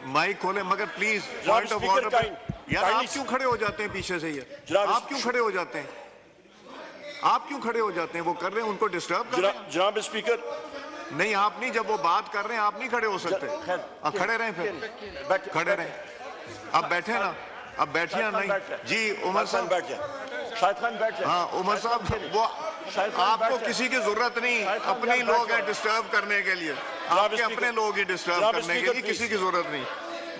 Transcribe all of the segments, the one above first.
Mic खोले मगर please point of order. यार आप क्यों खड़े हो जाते हैं पीछे से? ये आप क्यों खड़े हो जाते हैं? आप क्यों खड़े हो जाते हैं? वो कर रहे हैं, उनको डिस्टर्ब कर रहे हैं। जनाब स्पीकर, नहीं आप नहीं, जब वो बात कर रहे हैं आप नहीं खड़े हो सकते। अब खड़े रहें, फिर खड़े रहें। अब बैठे ना, अब बैठिए ना। नहीं जी उमर साहब बैठ जाए, शाहिद खान बैठ जाए। हाँ उमर साहब, वो आपको किसी की जरूरत नहीं, अपने ही लोग हैं डिस्टर्ब करने के लिए। आपके अपने लोग ही डिस्टर्ब करने के लिए, किसी की जरूरत नहीं।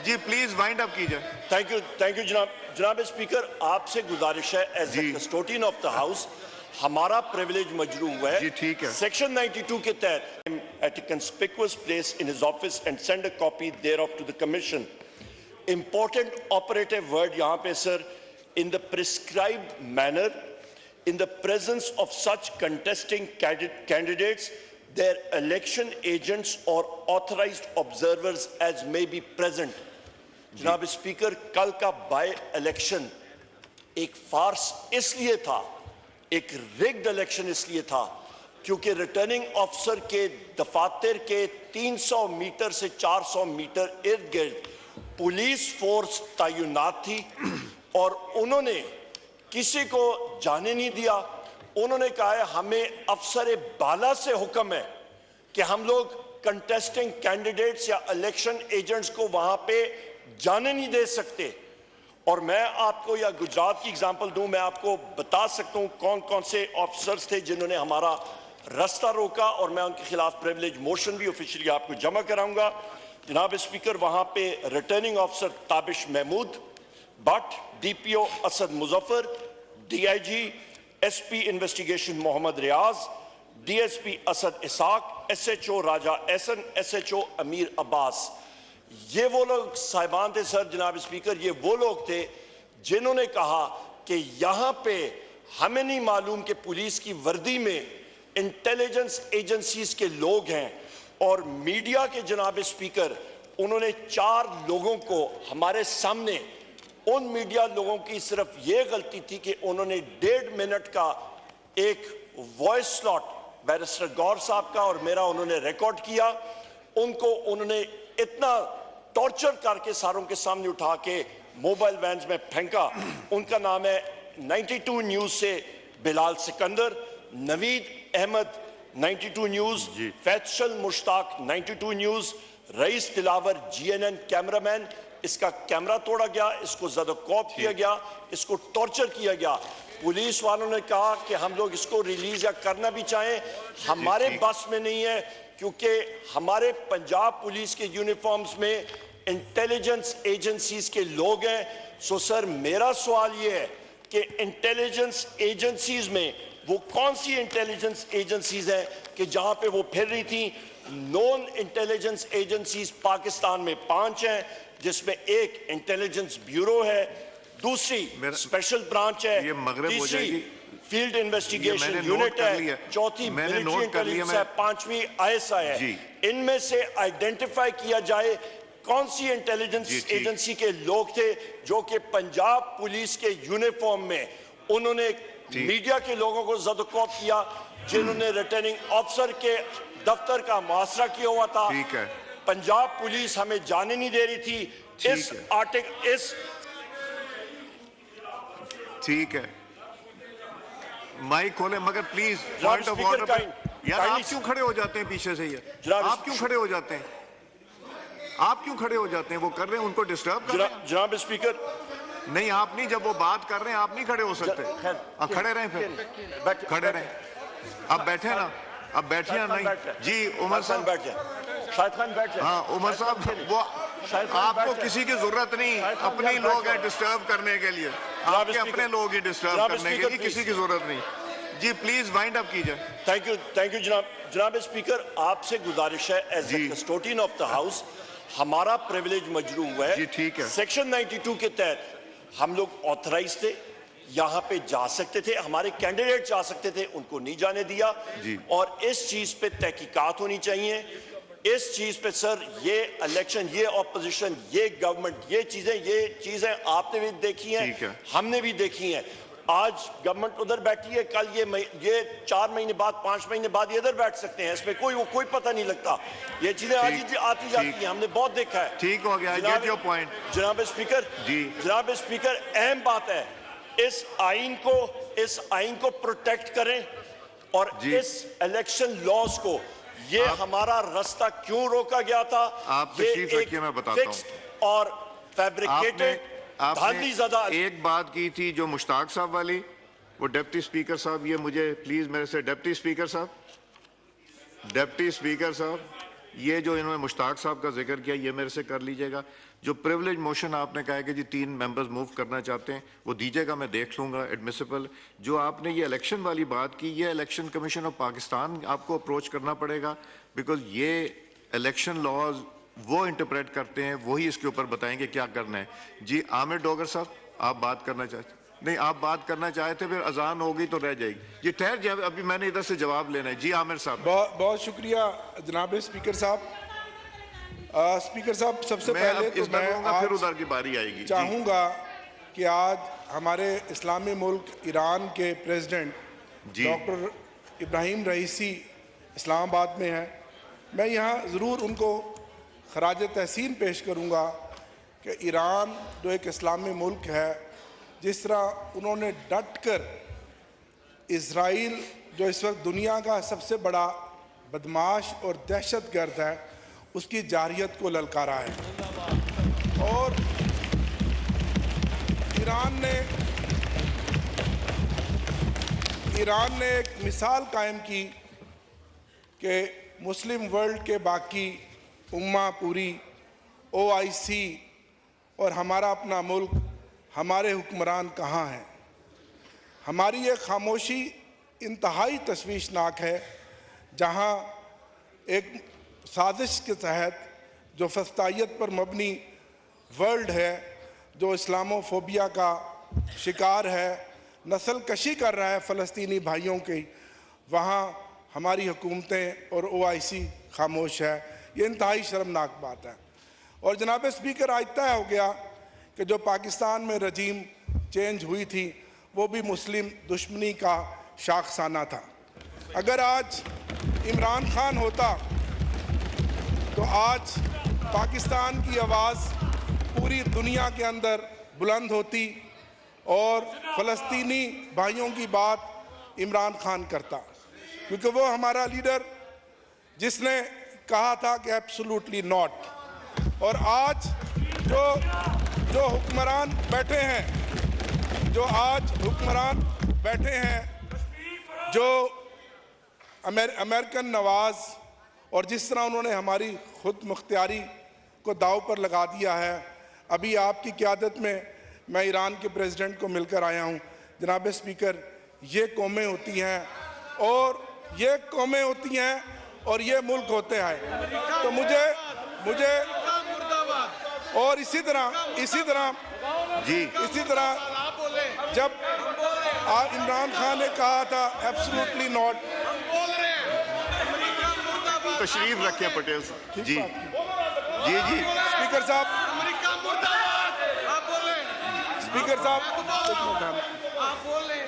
जी प्लीज वाइंड अप कीजिए। थैंक यू जनाब स्पीकर, आपसे गुजारिश है as the custodian of the house, हमारा प्रिविलेज मजरू हुआ है। जी ठीक है। सेक्शन 92 के तहत at a conspicuous place in his office and send a copy thereof to the commission. Important operative word यहाँ पे sir, in the prescribed manner, in the presence of such contesting candidates, their election agents or authorized observers as may be present. जनाब speaker, कल का by election एक फार्स इसलिए था, एक rigged election इसलिए था क्योंकि रिटर्निंग ऑफिसर के दफातर के 300 मीटर से 400 मीटर इर्द गिर्द पुलिस फोर्स तैनात थी और उन्होंने किसी को जाने नहीं दिया। उन्होंने कहा है हमें अफसर बाला से हुक्म है कि हम लोग कंटेस्टिंग कैंडिडेट्स या इलेक्शन एजेंट्स को वहां पे जाने नहीं दे सकते। और मैं आपको या गुजरात की एग्जांपल दूं, मैं आपको बता सकता हूं कौन कौन से ऑफिसर्स थे जिन्होंने हमारा रास्ता रोका और मैं उनके खिलाफ प्रिविलेज मोशन भी ऑफिशियली आपको जमा कराऊंगा। जनाब स्पीकर, वहां पे returning officer Tabish Mahmood Bhatt, DPO Asad Muzaffar, DIG SP investigation Mohammad Riaz, DSP Asad Ishaq, SHO Raja Ehsan, SHO Amir Abbas, ये वो लोग साहिबान थे सर। जनाब स्पीकर, ये वो लोग थे जिन्होंने कहा कि यहां पे हमें नहीं मालूम कि पुलिस की वर्दी में इंटेलिजेंस एजेंसीज के लोग हैं और मीडिया के जनाब स्पीकर, उन्होंने 4 लोगों को हमारे सामने, उन मीडिया लोगों की सिर्फ ये गलती थी कि उन्होंने 1.5 मिनट का एक वॉइस स्लॉट बैरिस्टर गौर साहब का और मेरा उन्होंने रिकॉर्ड किया। उनको उन्होंने इतना टॉर्चर करके सारों के सामने उठा के मोबाइल वैन्स में फेंका। उनका नाम है 92 न्यूज से Bilal Sikandar, Naveed Ahmad 92 news, Faisal Mushtaq 92 news, rice Dilawar GNN cameraman. इसका कैमरा तोड़ा गया, इसको ज्यादा कॉप किया गया, इसको टॉर्चर किया गया। पुलिस वालों ने कहा कि हम लोग इसको रिलीज या करना भी चाहें, हमारे बस में नहीं है क्योंकि हमारे पंजाब पुलिस के यूनिफॉर्म्स में इंटेलिजेंस एजेंसीज के लोग हैं। सो सर, मेरा सवाल ये है कि इंटेलिजेंस एजेंसीज में वो कौन सी इंटेलिजेंस एजेंसीज हैं कि जहां पे वो फिर रही थी? नॉन इंटेलिजेंस एजेंसीज पाकिस्तान में 5 हैं, जिसमें एक इंटेलिजेंस ब्यूरो है, दूसरी स्पेशल ब्रांच है, तीसरी फील्ड इन्वेस्टिगेशन यूनिट है, चौथी मिलिट्री इंटेलिजेंस है, 5वीं आईएसआई है। इनमें से आइडेंटिफाई किया जाए कौन सी इंटेलिजेंस एजेंसी के लोग थे जो कि पंजाब पुलिस के यूनिफॉर्म में उन्होंने मीडिया के लोगों को ज़दकोत किया, जिन्होंने रिटर्निंग ऑफिसर के दफ्तर का मुहासरा किया हुआ था। पंजाब पुलिस हमें जाने नहीं दे रही थी। इस आर्टिकल ठीक है, माइक खोले मगर प्लीज पॉइंट ऑफ ऑर्डर। यार आप क्यों खड़े हो जाते हैं पीछे से? ये आप क्यों खड़े हो जाते हैं? आप क्यों खड़े हो जाते हैं? वो कर रहे हैं, उनको डिस्टर्ब कर रहे हैं। जनाब स्पीकर, नहीं आप नहीं, जब वो बात कर रहे हैं आप नहीं खड़े हो सकते। अब खड़े रहें, फिर खड़े रहें। अब बैठे ना, अब बैठिए ना। नहीं जी उमर साहब बैठ जाए, शाहिद खान बैठ जाए। हाँ उमर साहब, वो आपको किसी की जरूरत नहीं, अपने ही लोग हैं डिस्टर्ब करने के लिए। आपके अपने लोग ही डिस्टर्ब करने के लिए, किसी की जरूरत नहीं। जी प्लीज वाइंड अप कीजिए। थैंक यू जनाब स्पीकर, आपसे गुजारिश है as the custodian of the house, हमारा प्रिविलेज मजरू हुआ है। जी ठीक है। सेक्शन 92 के तहत हम लोग ऑथराइज थे, यहाँ पे जा सकते थे, हमारे कैंडिडेट जा सकते थे, उनको नहीं जाने दिया। और इस चीज पे तहकीकात होनी चाहिए। इस चीज पे सर, ये इलेक्शन, ये ऑपोजिशन, ये गवर्नमेंट, ये चीजें आपने भी देखी हैं, हमने भी देखी हैं। आज गवर्नमेंट उधर बैठी है, कल ये 4 महीने बाद 5 महीने बाद ये इधर बैठ सकते हैं, इसमें कोई पता नहीं लगता। ये चीजें आती जाती हैं, हमने बहुत देखा है। ठीक हो गया, गेट योर पॉइंट। जनाब स्पीकर जी, जनाब स्पीकर, अहम बात है, इस आइन को प्रोटेक्ट करें और इस इलेक्शन लॉज को, ये हमारा रास्ता क्यों रोका गया था, आप तशरीफ रखिए, मैं बताता हूं। और फैब्रिकेटेड आपने एक बात की थी जो मुश्ताक साहब वाली, वो डिप्टी स्पीकर साहब, ये मुझे प्लीज मेरे से डिप्टी स्पीकर साहब, ये जो इन्होंने मुश्ताक साहब का जिक्र किया, ये मेरे से कर लीजिएगा। जो प्रिविलेज मोशन आपने कहा है कि जी 3 मेंबर्स मूव करना चाहते हैं, वो दीजिएगा, मैं देख लूंगा एडमिसिबल। जो आपने ये इलेक्शन वाली बात की, ये इलेक्शन कमीशन ऑफ पाकिस्तान आपको अप्रोच करना पड़ेगा, बिकॉज ये इलेक्शन लॉज वो इंटरप्रेट करते हैं, वही इसके ऊपर बताएंगे क्या करना है। जी आमिर डोगर साहब, आप बात करना चाहते? नहीं, आप बात करना चाहे थे, फिर अजान होगी तो रह जाएगी। ये ठहर जाए, अभी मैंने इधर से जवाब लेना है। जी आमिर साहब। बहुत शुक्रिया जनाब स्पीकर साहब। स्पीकर साहब, सबसे पहले तो मैं फिर उधर की बारी आएगी। चाहूँगा कि आज हमारे इस्लामी मुल्क ईरान के प्रेसिडेंट डॉक्टर इब्राहिम रईसी इस्लामाबाद में हैं। मैं यहाँ ज़रूर उनको खराज तहसीन पेश करूँगा कि ईरान जो एक इस्लामी मुल्क है, जिस तरह उन्होंने डट कर इज़राइल जो इस वक्त दुनिया का सबसे बड़ा बदमाश और दहशतगर्द है, उसकी जारहियत को ललकारा है। और ईरान ने एक मिसाल कायम की कि मुस्लिम वर्ल्ड के बाकी उम्मा, पूरी OIC और हमारा अपना मुल्क, हमारे हुक्मरान कहाँ हैं। हमारी ये खामोशी इंतहाई तशवीशनाक है, जहाँ एक साजिश के तहत जो फस्तायत पर मबनी वर्ल्ड है, जो इस्लामोफोबिया का शिकार है, नस्ल कशी कर रहा है फ़लस्तीनी भाइयों की, वहाँ हमारी हुकूमतें और OIC खामोश है। ये इंतहाई शर्मनाक बात है। और जनाब स्पीकर, आज तय हो गया कि जो पाकिस्तान में रजीम चेंज हुई थी, वो भी मुस्लिम दुश्मनी का शाखसाना था। अगर आज इमरान खान होता तो आज पाकिस्तान की आवाज़ पूरी दुनिया के अंदर बुलंद होती और फ़लस्तीनी भाइयों की बात इमरान खान करता, क्योंकि वो हमारा लीडर जिसने कहा था कि एब्सोल्युटली नॉट। और आज जो हुक्मरान बैठे हैं, जो अमेरिकन नवाज, और जिस तरह उन्होंने हमारी खुद मुख्तियारी को दाव पर लगा दिया है। अभी आपकी क़यादत में मैं ईरान के प्रेसिडेंट को मिलकर आया हूँ। जनाब स्पीकर, ये कौमें होती हैं और ये मुल्क होते हैं। तो मुझे और इसी तरह जब इमरान खान ने कहा था एब्सोल्युटली नॉट, तशरीफ रखे पटेल साहब। जी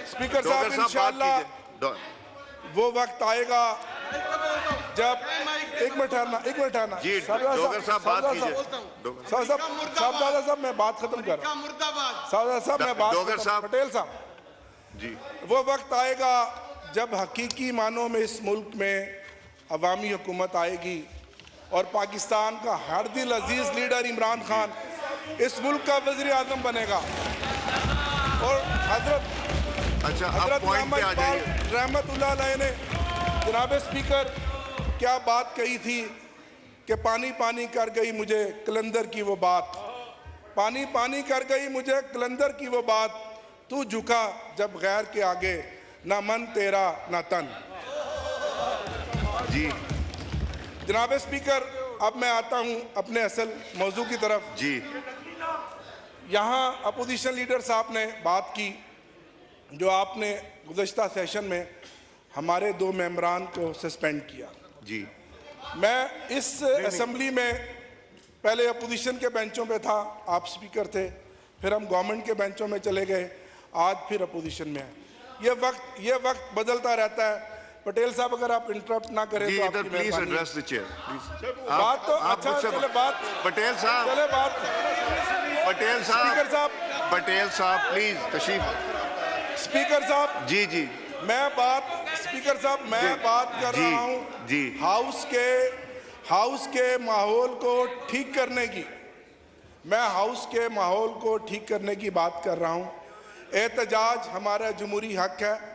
स्पीकर साहब इंशाअल्लाह वो वक्त आएगा जब एक मिनट ठहरना साहब मैं बात खत्म कर रहा हूं। पटेल साहब जी, वो वक्त आएगा जब हकीकी मानों में इस मुल्क में अवामी हुकूमत आएगी और पाकिस्तान का हर दिल अजीज लीडर इमरान खान इस मुल्क का वज़ीर आज़म बनेगा। और हजरत रहमतुल्लाह अलैह ने जनाब स्पीकर क्या बात कही थी कि पानी पानी कर गई मुझे कलंदर की वो बात, पानी पानी कर गई मुझे कलंदर की वो बात, तू झुका जब गैर के आगे, ना मन तेरा ना तन। जी जनाब स्पीकर, अब मैं आता हूं अपने असल मौजू की तरफ। जी, यहाँ अपोजिशन लीडर साहब ने बात की, जो आपने गुज़श्ता सेशन में हमारे 2 मेंबरान को सस्पेंड किया। जी, मैं इस असेंबली में पहले अपोजिशन के बेंचों पे था, आप स्पीकर थे, फिर हम गवर्नमेंट के बेंचों में चले गए, आज फिर अपोजिशन में है। ये वक्त बदलता रहता है। पटेल साहब अगर आप इंटरप्ट ना करें जी तो इधर आपकी प्लीज मेहरबानी। Address the chair. बात तो अच्छा चले बात पटेल साहब, चले बात पटेल स्पीकर साहब, साहब पटेल साहब प्लीज तशरीफ। स्पीकर साहब जी जी स्पीकर साहब मैं बात कर जी, रहा हूं जी। हाउस के माहौल को ठीक करने की, मैं हाउस के माहौल को ठीक करने की बात कर रहा हूं। एहतजाज हमारा जमहूरी हक है।